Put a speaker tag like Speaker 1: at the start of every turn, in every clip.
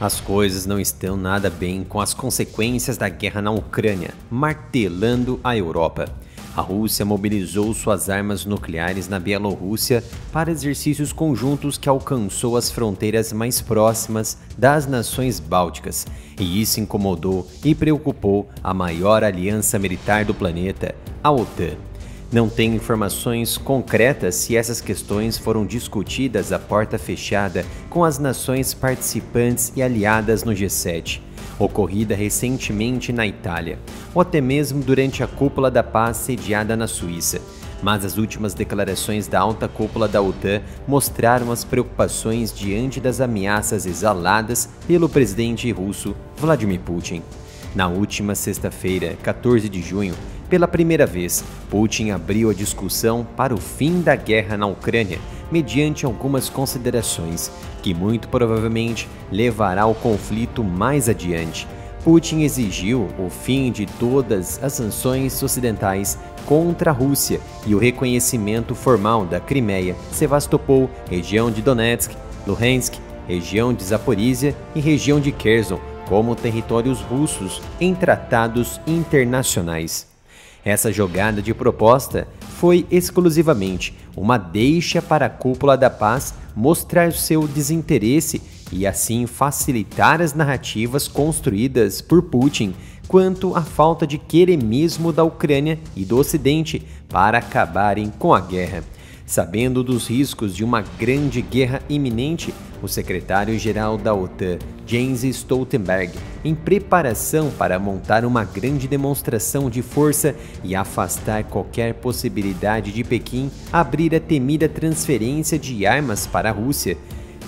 Speaker 1: As coisas não estão nada bem com as consequências da guerra na Ucrânia, martelando a Europa. A Rússia mobilizou suas armas nucleares na Bielorrússia para exercícios conjuntos que alcançou as fronteiras mais próximas das nações bálticas, e isso incomodou e preocupou a maior aliança militar do planeta, a OTAN. Não tem informações concretas se essas questões foram discutidas à porta fechada com as nações participantes e aliadas no G7, ocorrida recentemente na Itália, ou até mesmo durante a Cúpula da Paz sediada na Suíça. Mas as últimas declarações da alta cúpula da OTAN mostraram as preocupações diante das ameaças exaladas pelo presidente russo Vladimir Putin. Na última sexta-feira, 14 de junho, pela primeira vez, Putin abriu a discussão para o fim da guerra na Ucrânia, mediante algumas considerações, que muito provavelmente levará o conflito mais adiante. Putin exigiu o fim de todas as sanções ocidentais contra a Rússia e o reconhecimento formal da Crimeia, Sevastopol, região de Donetsk, Luhansk, região de Zaporizhia e região de Kherson como territórios russos em tratados internacionais. Essa jogada de proposta foi exclusivamente uma deixa para a Cúpula da Paz mostrar seu desinteresse e assim facilitar as narrativas construídas por Putin quanto à falta de queremismo da Ucrânia e do Ocidente para acabarem com a guerra. Sabendo dos riscos de uma grande guerra iminente, o secretário-geral da OTAN, Jens Stoltenberg, em preparação para montar uma grande demonstração de força e afastar qualquer possibilidade de Pequim abrir a temida transferência de armas para a Rússia,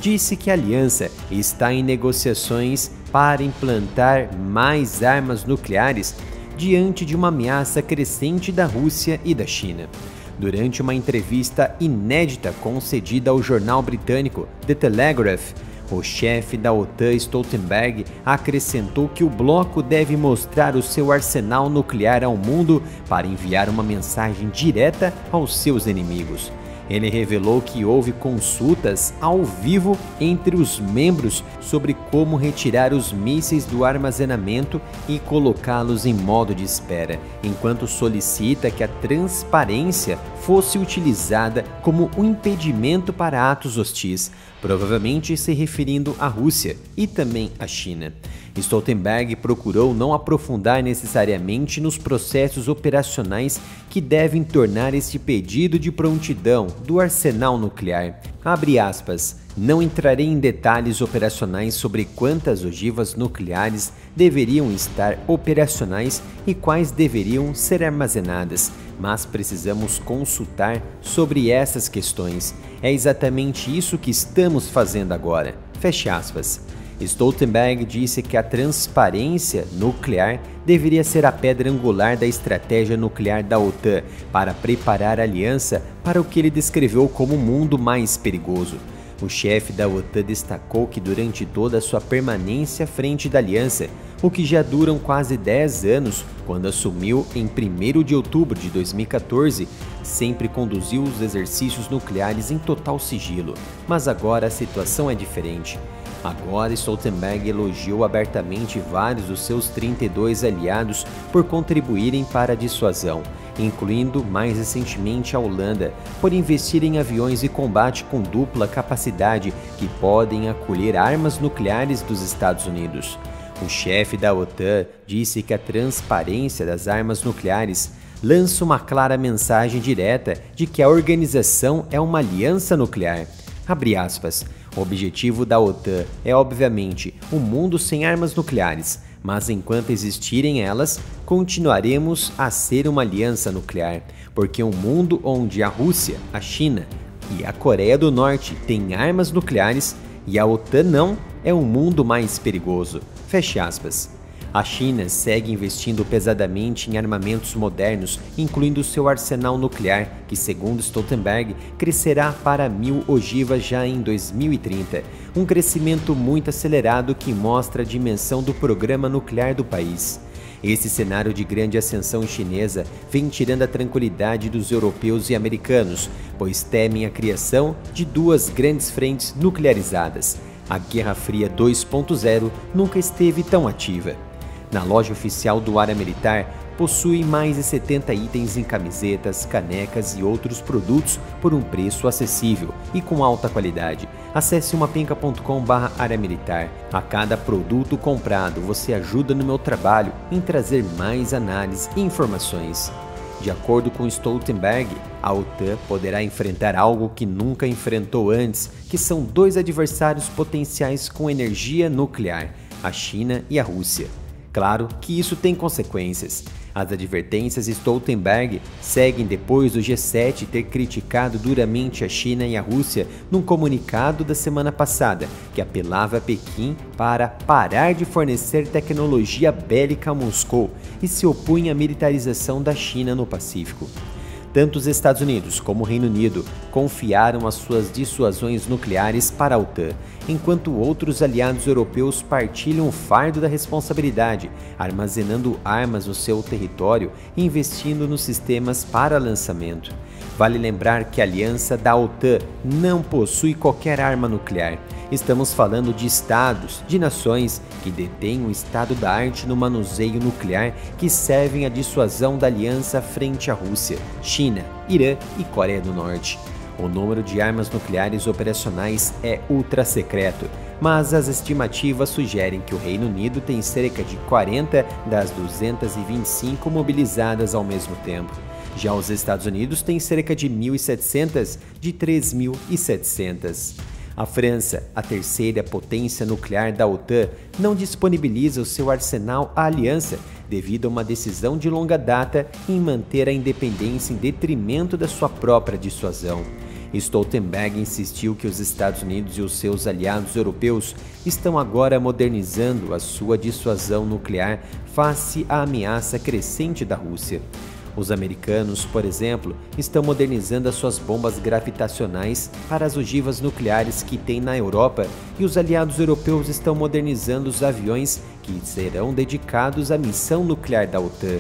Speaker 1: disse que a aliança está em negociações para implantar mais armas nucleares diante de uma ameaça crescente da Rússia e da China. Durante uma entrevista inédita concedida ao jornal britânico The Telegraph, o chefe da OTAN, Stoltenberg, acrescentou que o bloco deve mostrar o seu arsenal nuclear ao mundo para enviar uma mensagem direta aos seus inimigos. Ele revelou que houve consultas ao vivo entre os membros sobre como retirar os mísseis do armazenamento e colocá-los em modo de espera, enquanto solicita que a transparência fosse utilizada como um impedimento para atos hostis, provavelmente se referindo à Rússia e também à China. Stoltenberg procurou não aprofundar necessariamente nos processos operacionais que devem tornar este pedido de prontidão do arsenal nuclear. Abre aspas, não entrarei em detalhes operacionais sobre quantas ogivas nucleares deveriam estar operacionais e quais deveriam ser armazenadas, mas precisamos consultar sobre essas questões. É exatamente isso que estamos fazendo agora. Fecha aspas. Stoltenberg disse que a transparência nuclear deveria ser a pedra angular da estratégia nuclear da OTAN para preparar a aliança para o que ele descreveu como um mundo mais perigoso. O chefe da OTAN destacou que durante toda a sua permanência à frente da aliança, o que já duram quase 10 anos, quando assumiu em 1º de outubro de 2014, sempre conduziu os exercícios nucleares em total sigilo, mas agora a situação é diferente. Agora, Stoltenberg elogiou abertamente vários dos seus 32 aliados por contribuírem para a dissuasão, incluindo mais recentemente a Holanda, por investir em aviões de combate com dupla capacidade que podem acolher armas nucleares dos Estados Unidos. O chefe da OTAN disse que a transparência das armas nucleares lança uma clara mensagem direta de que a organização é uma aliança nuclear. Abre aspas. O objetivo da OTAN é, obviamente, um mundo sem armas nucleares, mas enquanto existirem elas, continuaremos a ser uma aliança nuclear, porque um mundo onde a Rússia, a China e a Coreia do Norte têm armas nucleares e a OTAN não, é um mundo mais perigoso. Fecha aspas. A China segue investindo pesadamente em armamentos modernos, incluindo seu arsenal nuclear, que, segundo Stoltenberg, crescerá para 1.000 ogivas já em 2030, um crescimento muito acelerado que mostra a dimensão do programa nuclear do país. Esse cenário de grande ascensão chinesa vem tirando a tranquilidade dos europeus e americanos, pois temem a criação de duas grandes frentes nuclearizadas, A Guerra Fria 2.0 nunca esteve tão ativa. Na loja oficial do Área Militar, possui mais de 70 itens em camisetas, canecas e outros produtos por um preço acessível e com alta qualidade. Acesse umapenca.com/área militar. A cada produto comprado, você ajuda no meu trabalho em trazer mais análise e informações. De acordo com Stoltenberg, a OTAN poderá enfrentar algo que nunca enfrentou antes, que são dois adversários potenciais com energia nuclear, a China e a Rússia. Claro que isso tem consequências. As advertências Stoltenberg seguem depois do G7 ter criticado duramente a China e a Rússia num comunicado da semana passada, que apelava a Pequim para parar de fornecer tecnologia bélica a Moscou e se opunha à militarização da China no Pacífico. Tanto os Estados Unidos como o Reino Unido confiaram as suas dissuasões nucleares para a OTAN, enquanto outros aliados europeus partilham o fardo da responsabilidade, armazenando armas no seu território e investindo nos sistemas para lançamento. Vale lembrar que a aliança da OTAN não possui qualquer arma nuclear. Estamos falando de estados, de nações que detêm o estado da arte no manuseio nuclear que servem à dissuasão da aliança frente à Rússia, China, Irã e Coreia do Norte. O número de armas nucleares operacionais é ultra secreto, mas as estimativas sugerem que o Reino Unido tem cerca de 40 das 225 mobilizadas ao mesmo tempo. Já os Estados Unidos têm cerca de 1.700 de 3.700. A França, a terceira potência nuclear da OTAN, não disponibiliza o seu arsenal à aliança devido a uma decisão de longa data em manter a independência em detrimento da sua própria dissuasão. Stoltenberg insistiu que os Estados Unidos e os seus aliados europeus estão agora modernizando a sua dissuasão nuclear face à ameaça crescente da Rússia. Os americanos, por exemplo, estão modernizando as suas bombas gravitacionais para as ogivas nucleares que têm na Europa e os aliados europeus estão modernizando os aviões que serão dedicados à missão nuclear da OTAN.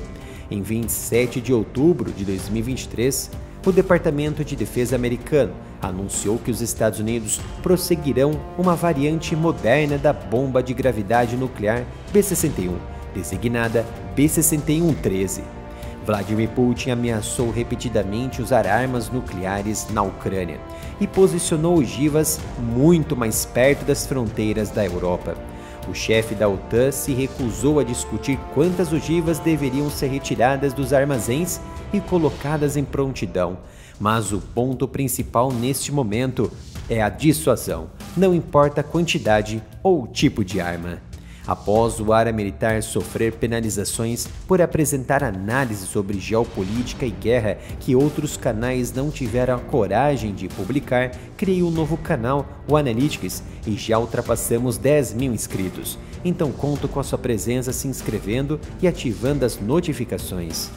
Speaker 1: Em 27 de outubro de 2023, o Departamento de Defesa americano anunciou que os Estados Unidos prosseguirão uma variante moderna da bomba de gravidade nuclear B-61, designada B-61-13. Vladimir Putin ameaçou repetidamente usar armas nucleares na Ucrânia e posicionou ogivas muito mais perto das fronteiras da Europa. O chefe da OTAN se recusou a discutir quantas ogivas deveriam ser retiradas dos armazéns e colocadas em prontidão, mas o ponto principal neste momento é a dissuasão, não importa a quantidade ou tipo de arma. Após o Área Militar sofrer penalizações por apresentar análise sobre geopolítica e guerra que outros canais não tiveram a coragem de publicar, criei um novo canal, o Analytics, e já ultrapassamos 10.000 inscritos. Então conto com a sua presença se inscrevendo e ativando as notificações.